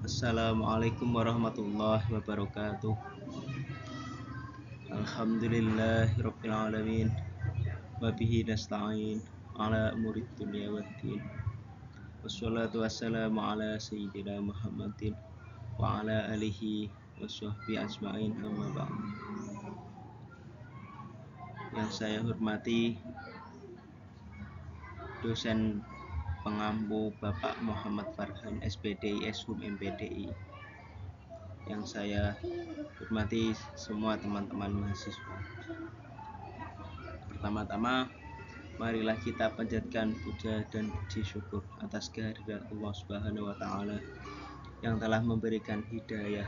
Assalamualaikum warahmatullahi wabarakatuh. Alhamdulillahirabbil alamin wa bihi nasta'in ala umurid dunya waddin. Wassalatu wassalamu ala sayyidina Muhammadin wa ala alihi washabbihi ajmain, amma ba'd. Yang saya hormati dosen pengampu Bapak Muhammad Farhan SPDI Eshum MPDI. Yang saya hormati semua teman-teman mahasiswa. Pertama-tama, marilah kita panjatkan puja dan puji syukur atas kehadirat Allah Subhanahu wa taala yang telah memberikan hidayah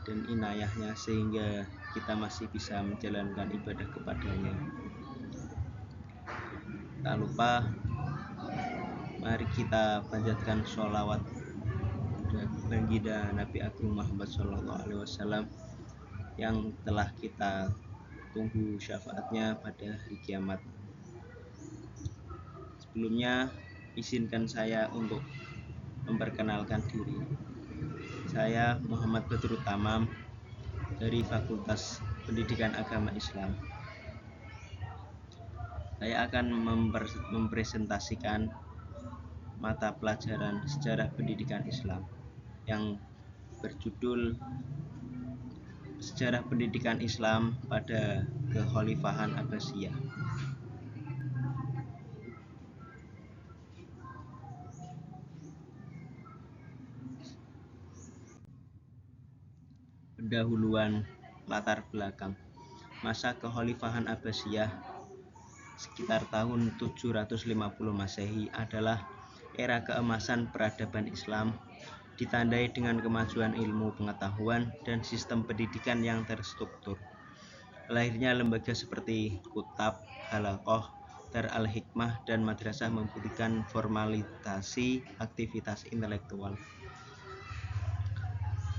dan inayahnya sehingga kita masih bisa menjalankan ibadah kepadanya. Tak lupa, mari kita panjatkan sholawat baginda Nabi Agung Muhammad SAW yang telah kita tunggu syafaatnya pada hari kiamat. Sebelumnya, izinkan saya untuk memperkenalkan diri. Saya Muhammad Badrut Tamam dari Fakultas Pendidikan Agama Islam. Saya akan mempresentasikan mata pelajaran Sejarah Pendidikan Islam yang berjudul Sejarah Pendidikan Islam pada Kekhalifahan Abbasiyah. Pendahuluan latar belakang. Masa Kekhalifahan Abbasiyah sekitar tahun 750 Masehi adalah era keemasan peradaban Islam, ditandai dengan kemajuan ilmu pengetahuan dan sistem pendidikan yang terstruktur. Lahirnya lembaga seperti Kutab, Halaqah, Dar al-Hikmah, dan madrasah membuktikan formalisasi aktivitas intelektual.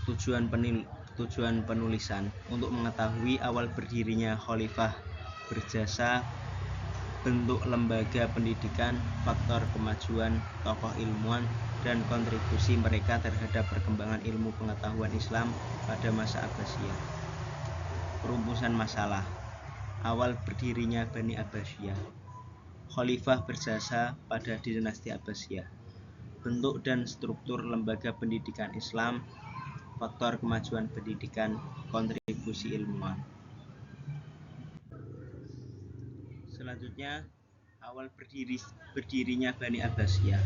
Tujuan penulisan untuk mengetahui awal berdirinya khalifah berjasa, bentuk lembaga pendidikan, faktor kemajuan tokoh ilmuwan, dan kontribusi mereka terhadap perkembangan ilmu pengetahuan Islam pada masa Abbasiyah. Perumusan masalah. Awal berdirinya Bani Abbasiyah. Khalifah berjasa pada dinasti Abbasiyah. Bentuk dan struktur lembaga pendidikan Islam, faktor kemajuan pendidikan, kontribusi ilmuwan. Selanjutnya, awal berdirinya Bani Abbasiyah.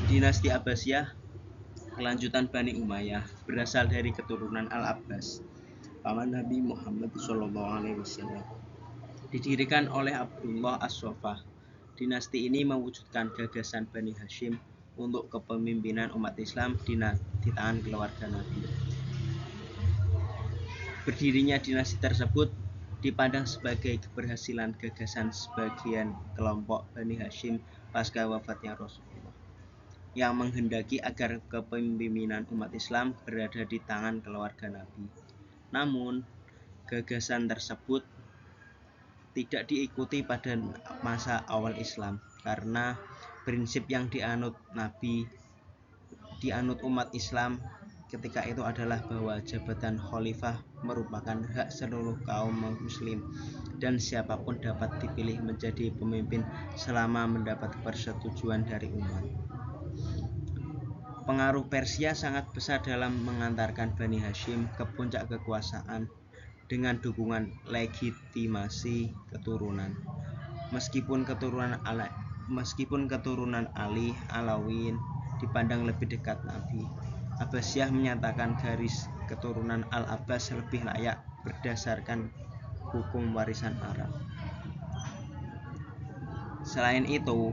Dinasti Abbasiyah, kelanjutan Bani Umayyah, berasal dari keturunan Al-Abbas, paman Nabi Muhammad SAW. Didirikan oleh Abdullah As-Soffah. Dinasti ini mewujudkan gagasan Bani Hashim untuk kepemimpinan umat Islam di tangan keluarga Nabi. Berdirinya dinasti tersebut dipandang sebagai keberhasilan gagasan sebagian kelompok Bani Hashim pasca wafatnya Rasulullah, yang menghendaki agar kepemimpinan umat Islam berada di tangan keluarga Nabi. Namun, gagasan tersebut tidak diikuti pada masa awal Islam karena prinsip yang dianut umat Islam ketika itu adalah bahwa jabatan khalifah merupakan hak seluruh kaum muslim dan siapapun dapat dipilih menjadi pemimpin selama mendapat persetujuan dari umat. Pengaruh Persia sangat besar dalam mengantarkan Bani Hashim ke puncak kekuasaan dengan dukungan legitimasi keturunan. Meskipun keturunan Ali, Alawiyyin dipandang lebih dekat Nabi, Abbasiyah menyatakan garis keturunan Al-Abbas lebih layak berdasarkan hukum warisan Arab. Selain itu,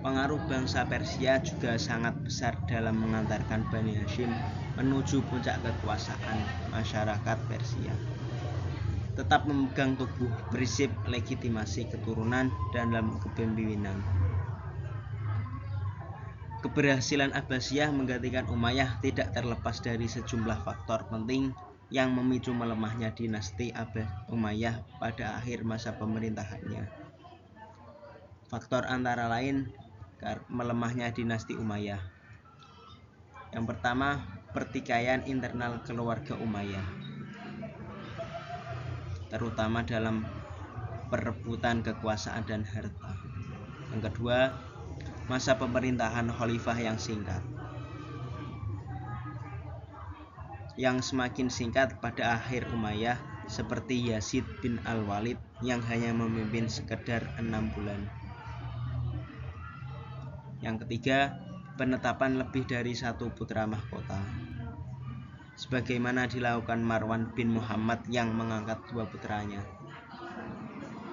pengaruh bangsa Persia juga sangat besar dalam mengantarkan Bani Hashim menuju puncak kekuasaan masyarakat Persia. Tetap memegang teguh prinsip legitimasi keturunan dalam kepemimpinan. Keberhasilan Abbasiyah menggantikan Umayyah tidak terlepas dari sejumlah faktor penting yang memicu melemahnya dinasti Umayyah pada akhir masa pemerintahannya. Faktor antara lain melemahnya dinasti Umayyah. Yang pertama, pertikaian internal keluarga Umayyah, terutama dalam perebutan kekuasaan dan harta. Yang kedua, masa pemerintahan khalifah yang singkat, yang semakin singkat pada akhir Umayyah, seperti Yazid bin Al-Walid yang hanya memimpin sekedar 6 bulan. Yang ketiga, penetapan lebih dari 1 putra mahkota, sebagaimana dilakukan Marwan bin Muhammad yang mengangkat 2 putranya,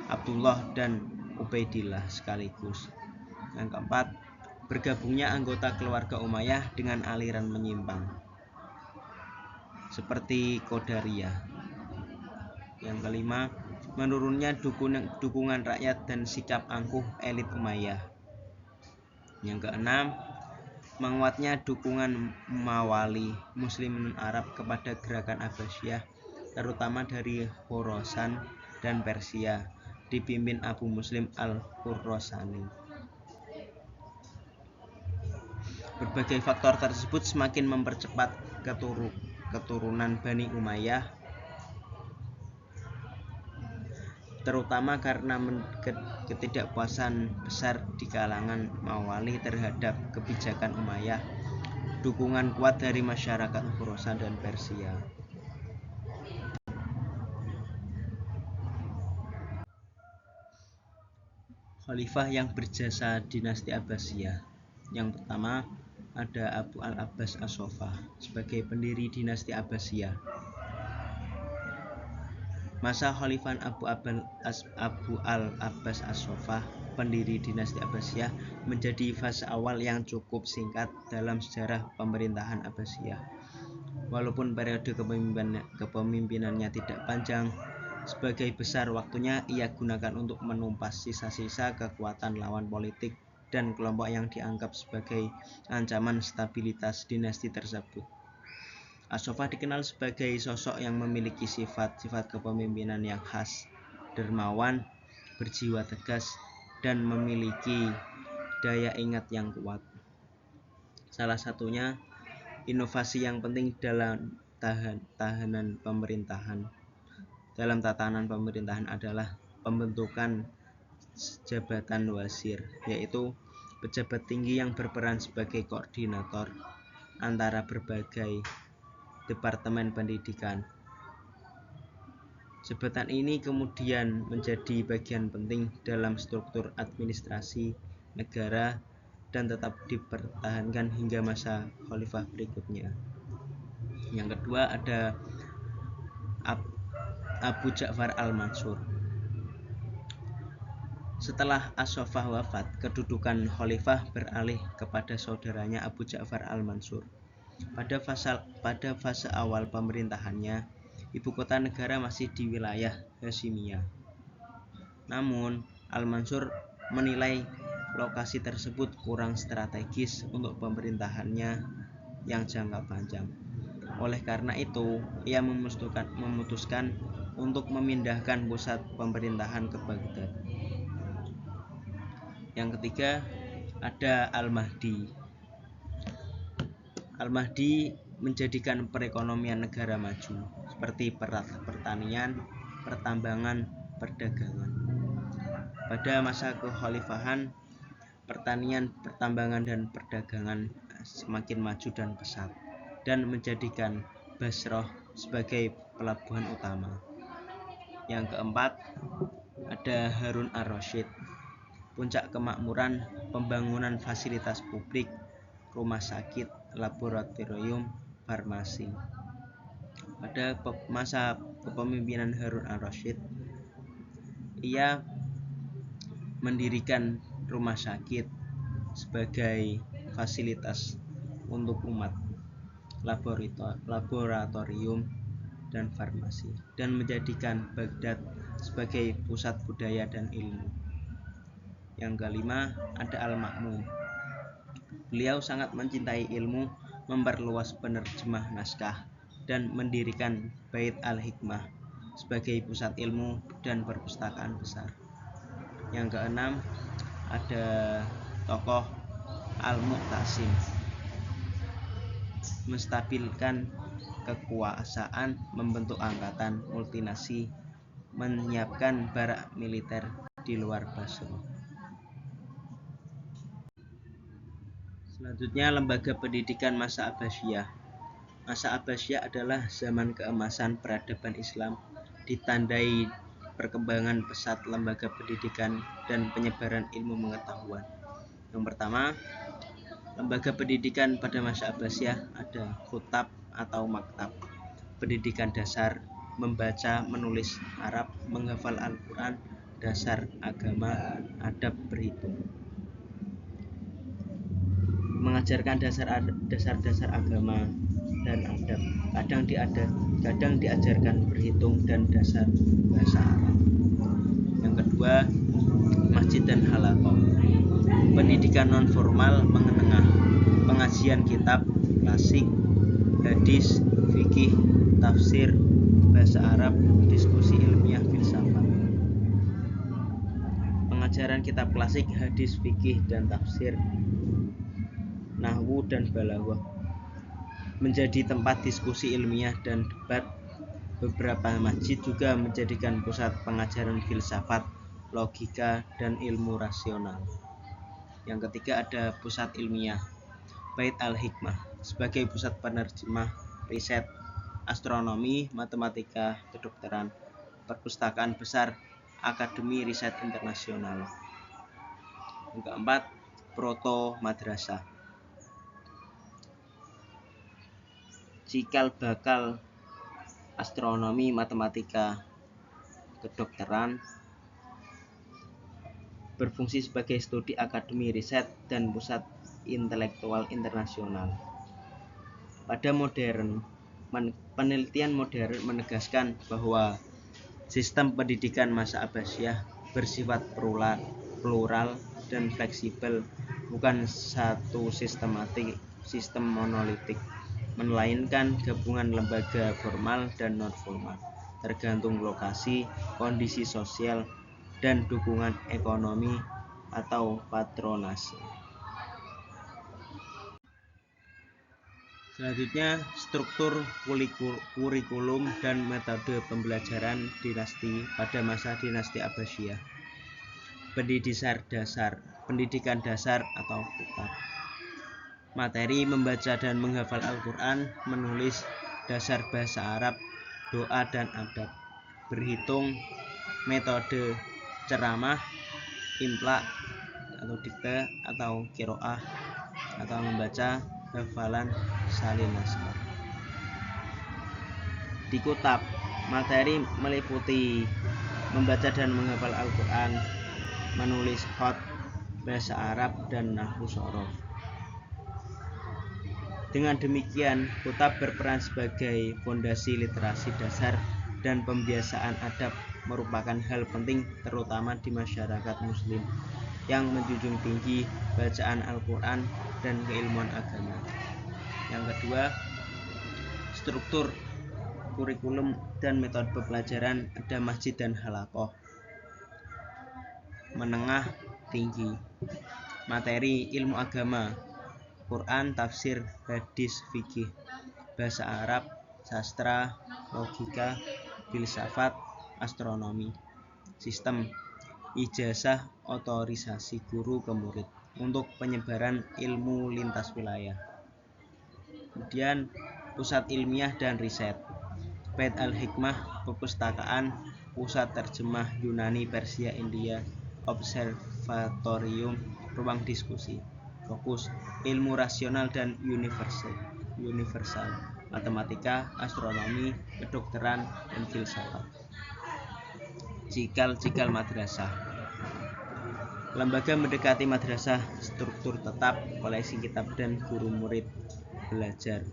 Abdullah dan Ubaidillah sekaligus. Yang keempat, bergabungnya anggota keluarga Umayyah dengan aliran menyimpang, seperti Qadariyah. Yang kelima, menurunnya dukungan rakyat dan sikap angkuh elit Umayyah. Yang keenam, menguatnya dukungan mawali muslimin Arab kepada gerakan Abbasiyah, terutama dari Khorasan dan Persia, dipimpin Abu Muslim al-Khurasani. Berbagai faktor tersebut semakin mempercepat keturunan Bani Umayyah, terutama karena ketidakpuasan besar di kalangan mawali terhadap kebijakan Umayyah, dukungan kuat dari masyarakat Khorasan dan Persia. Khalifah yang berjasa dinasti Abbasiyah. Yang pertama, ada Abu al-Abbas as-Saffah sebagai pendiri dinasti Abbasiyah. Masa Khalifah Abu al-Abbas as-Saffah, pendiri dinasti Abbasiyah, menjadi fase awal yang cukup singkat dalam sejarah pemerintahan Abbasiyah. Walaupun periode kepemimpinannya tidak panjang, sebagai besar waktunya ia gunakan untuk menumpas sisa-sisa kekuatan lawan politik dan kelompok yang dianggap sebagai ancaman stabilitas dinasti tersebut. As-Saffah dikenal sebagai sosok yang memiliki sifat-sifat kepemimpinan yang khas, dermawan, berjiwa tegas, dan memiliki daya ingat yang kuat. Salah satunya, inovasi yang penting dalam tatanan pemerintahan adalah pembentukan jabatan wasir, yaitu pejabat tinggi yang berperan sebagai koordinator antara berbagai departemen pendidikan. Jabatan ini kemudian menjadi bagian penting dalam struktur administrasi negara dan tetap dipertahankan hingga masa khalifah berikutnya. Yang kedua, ada Abu Ja'far al-Mansur. Setelah As-Saffah wafat, kedudukan khalifah beralih kepada saudaranya Abu Ja'far al-Mansur. Pada fase awal pemerintahannya, ibu kota negara masih di wilayah Hasyimiyah. Namun, Al-Mansur menilai lokasi tersebut kurang strategis untuk pemerintahannya yang jangka panjang. Oleh karena itu, ia memutuskan untuk memindahkan pusat pemerintahan ke Baghdad. Yang ketiga, ada Al-Mahdi. Al-Mahdi menjadikan perekonomian negara maju, seperti pertanian, pertambangan, perdagangan. Pada masa kekhalifahan, pertanian, pertambangan, dan perdagangan semakin maju dan pesat, dan menjadikan Basrah sebagai pelabuhan utama. Yang keempat, ada Harun ar-Rasyid. Puncak kemakmuran, pembangunan fasilitas publik, rumah sakit, laboratorium, farmasi. Pada masa kepemimpinan Harun ar-Rasyid, ia mendirikan rumah sakit sebagai fasilitas untuk umat, laboratorium, dan farmasi, dan menjadikan Baghdad sebagai pusat budaya dan ilmu. Yang kelima, ada Al-Ma'mun. Beliau sangat mencintai ilmu, memperluas penerjemah naskah, dan mendirikan Bait al-Hikmah sebagai pusat ilmu dan perpustakaan besar. Yang keenam, ada tokoh Al-Mu'tasim. menstabilkan kekuasaan, membentuk angkatan multinasi, menyiapkan barak militer di luar Basra. Selanjutnya, lembaga pendidikan masa Abbasiyah. Masa Abbasiyah adalah zaman keemasan peradaban Islam, ditandai perkembangan pesat lembaga pendidikan dan penyebaran ilmu pengetahuan. Yang pertama, lembaga pendidikan pada masa Abbasiyah ada khutab atau maktab, pendidikan dasar, membaca, menulis Arab, menghafal Al-Quran, dasar agama, adab, berhitung. Mengajarkan dasar-dasar agama dan adab. Kadang diajarkan berhitung dan dasar bahasa Arab. Yang kedua, masjid dan halaqah. Pendidikan non formal menengah, pengajian kitab klasik, hadis, fikih, tafsir, bahasa Arab, diskusi ilmiah, filsafat. Pengajaran kitab klasik, hadis, fikih, dan tafsir, nahwu dan balaghah. Menjadi tempat diskusi ilmiah dan debat. Beberapa masjid juga menjadikan pusat pengajaran filsafat, logika, dan ilmu rasional. Yang ketiga ada pusat ilmiah, Bait Al-Hikmah, sebagai pusat penerjemah, riset, astronomi, matematika, kedokteran, perpustakaan besar, akademi riset internasional. Yang keempat, proto madrasah, cikal bakal astronomi, matematika, kedokteran, berfungsi sebagai studi akademi riset dan pusat intelektual internasional. Pada penelitian modern menegaskan bahwa sistem pendidikan masa Abbasiyah bersifat plural dan fleksibel, bukan satu sistem monolitik, melainkan gabungan lembaga formal dan non formal, tergantung lokasi, kondisi sosial, dan dukungan ekonomi atau patronase. Selanjutnya, struktur kurikulum dan metode pembelajaran dinasti pada masa dinasti Abbasiyah. Pendidikan dasar atau kitab. Materi membaca dan menghafal Al-Quran, menulis, dasar bahasa Arab, doa dan adab, berhitung, metode ceramah, imla atau dikte atau qiraah atau membaca, hafalan, salin naskah. Di kitab, materi meliputi membaca dan menghafal Al-Quran, menulis khat, bahasa Arab, dan nahwu shorof. Dengan demikian, kitab berperan sebagai fondasi literasi dasar dan pembiasaan adab, merupakan hal penting terutama di masyarakat muslim yang menjunjung tinggi bacaan Al-Quran dan keilmuan agama. Yang kedua, struktur kurikulum dan metode pembelajaran ada masjid dan halaqah. Menengah tinggi, materi ilmu agama, Quran, tafsir, hadis, fikih, bahasa Arab, sastra, logika, filsafat, astronomi. Sistem ijazah otorisasi guru ke murid untuk penyebaran ilmu lintas wilayah. Kemudian pusat ilmiah dan riset, Bait Al-Hikmah, perpustakaan, pusat terjemah Yunani, Persia, India, observatorium, ruang diskusi. Fokus ilmu rasional dan universal, matematika, astronomi, kedokteran, dan filsafat. Cikal madrasah. Lembaga mendekati madrasah, struktur tetap, koleksi kitab dan guru murid belajar,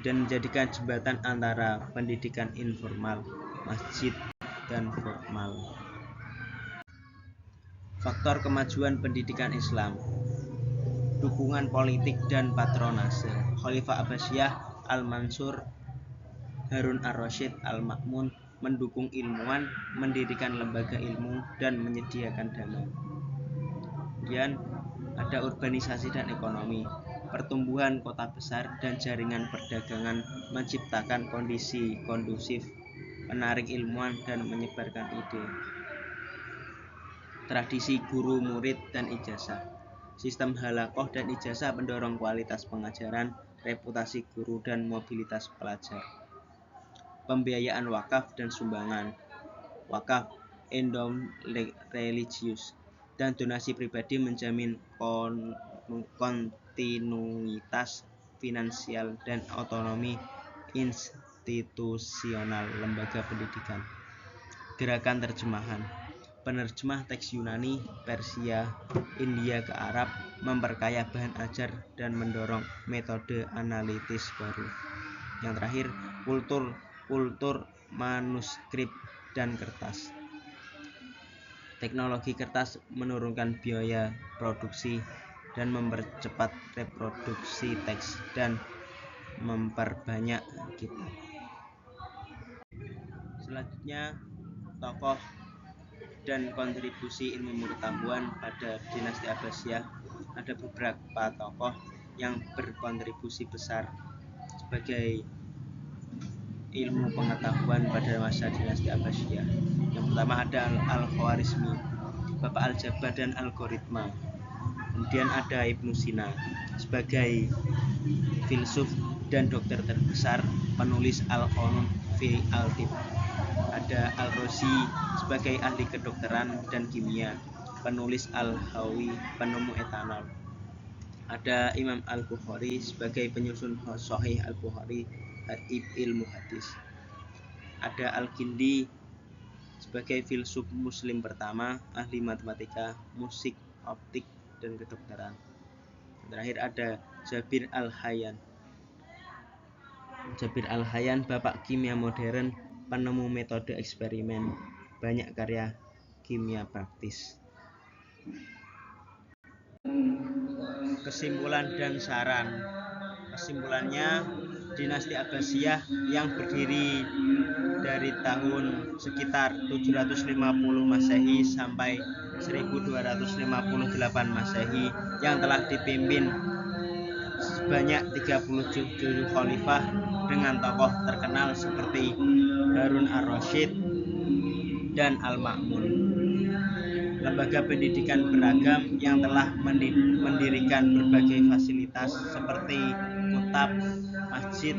dan menjadikan jembatan antara pendidikan informal, masjid, dan formal. Faktor kemajuan pendidikan Islam, dukungan politik dan patronase. Khalifah Abbasiyah Al-Mansur Harun Ar-Rasyid Al-Ma'mun mendukung ilmuwan, mendirikan lembaga ilmu, dan menyediakan dana. Kemudian ada urbanisasi dan ekonomi. pertumbuhan kota besar dan jaringan perdagangan menciptakan kondisi kondusif, menarik ilmuwan dan menyebarkan ide. Tradisi guru murid dan ijazah. Sistem halaqah dan ijazah mendorong kualitas pengajaran, reputasi guru dan mobilitas pelajar. Pembiayaan wakaf dan sumbangan. Wakaf, endowment religius, dan donasi pribadi menjamin kontinuitas finansial dan otonomi institusional lembaga pendidikan. Gerakan terjemahan. Penerjemah teks Yunani, Persia, India ke Arab, memperkaya bahan ajar dan mendorong metode analitis baru. Yang terakhir, kultur manuskrip dan kertas. Teknologi kertas menurunkan biaya produksi dan mempercepat reproduksi teks dan memperbanyak kitab. Selanjutnya, tokoh dan kontribusi ilmu pengetahuan pada dinasti Abbasiyah. Ada beberapa tokoh yang berkontribusi besar sebagai ilmu pengetahuan pada masa dinasti Abbasiyah. Yang pertama ada Al-Khwarizmi, bapak aljabar dan algoritma. Kemudian ada Ibnu Sina sebagai filsuf dan dokter terbesar, penulis Al-Qanun fi al-Tib. Ada Al-Razi sebagai ahli kedokteran dan kimia, penulis Al-Hawi, penemu etanol. Ada Imam Al-Bukhari sebagai penyusun Sahih Al-Bukhari, ilmu hadis. Ada Al-Kindi sebagai filsuf muslim pertama, ahli matematika, musik, optik, dan kedokteran. Terakhir ada Jabir Al-Hayyan. Jabir Al-Hayyan, bapak kimia modern, penemu metode eksperimen, banyak karya kimia praktis. Kesimpulan dan saran. Kesimpulannya, dinasti Abbasiyah yang berdiri dari tahun sekitar 750 Masehi sampai 1258 Masehi yang telah dipimpin sebanyak 37 khalifah dengan tokoh terkenal seperti Harun ar-Rasyid dan Al-Ma'mun. Lembaga pendidikan beragam yang telah mendirikan berbagai fasilitas seperti kutab, masjid,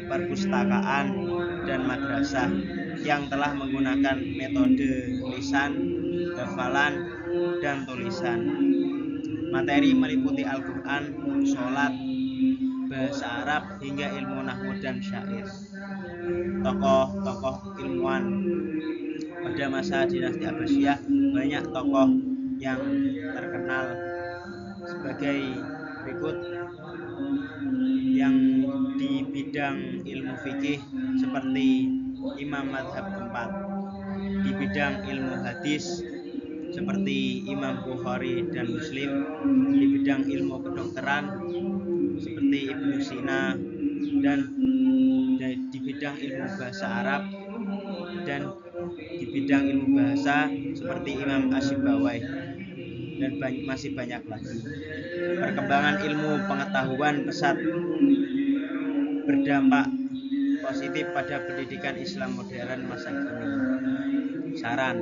perpustakaan, dan madrasah yang telah menggunakan metode lisan, hafalan, dan tulisan. Materi meliputi Al-Quran, sholat, bahasa Arab, hingga ilmu nahwu dan syair. Tokoh-tokoh ilmuwan pada masa dinasti Abbasiyah, banyak tokoh yang terkenal sebagai berikut. Yang di bidang ilmu fikih seperti Imam Madhab keempat, di bidang ilmu hadis seperti Imam Bukhari dan Muslim, di bidang ilmu kedokteran seperti Ibnu Sina, dan di bidang ilmu bahasa Arab, dan di bidang ilmu bahasa seperti Imam Asyibawai, dan masih banyak lagi. Perkembangan ilmu pengetahuan pesat berdampak positif pada pendidikan Islam modern masa kini. Saran.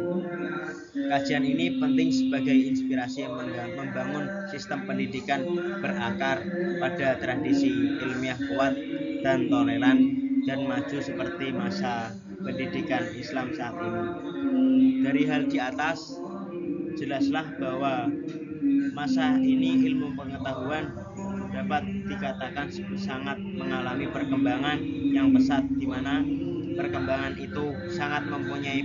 Kajian ini penting sebagai inspirasi membangun sistem pendidikan berakar pada tradisi ilmiah kuat dan toleran dan maju seperti masa pendidikan Islam saat ini. Dari hal di atas, jelaslah bahwa masa ini ilmu pengetahuan dapat dikatakan sangat mengalami perkembangan yang pesat, di mana perkembangan itu sangat mempunyai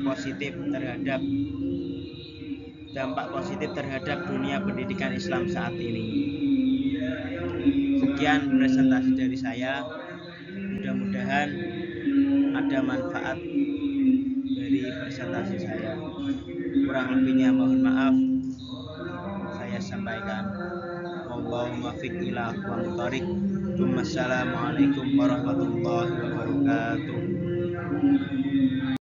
dampak positif terhadap dunia pendidikan Islam saat ini. Sekian presentasi dari saya. Mudah-mudahan ada manfaat dari presentasi saya. Kurang lebihnya mohon maaf. Saya sampaikan. Wallahu muwaffiq ila aqwamit thoriq. Wassalamualaikum warahmatullahi wabarakatuh.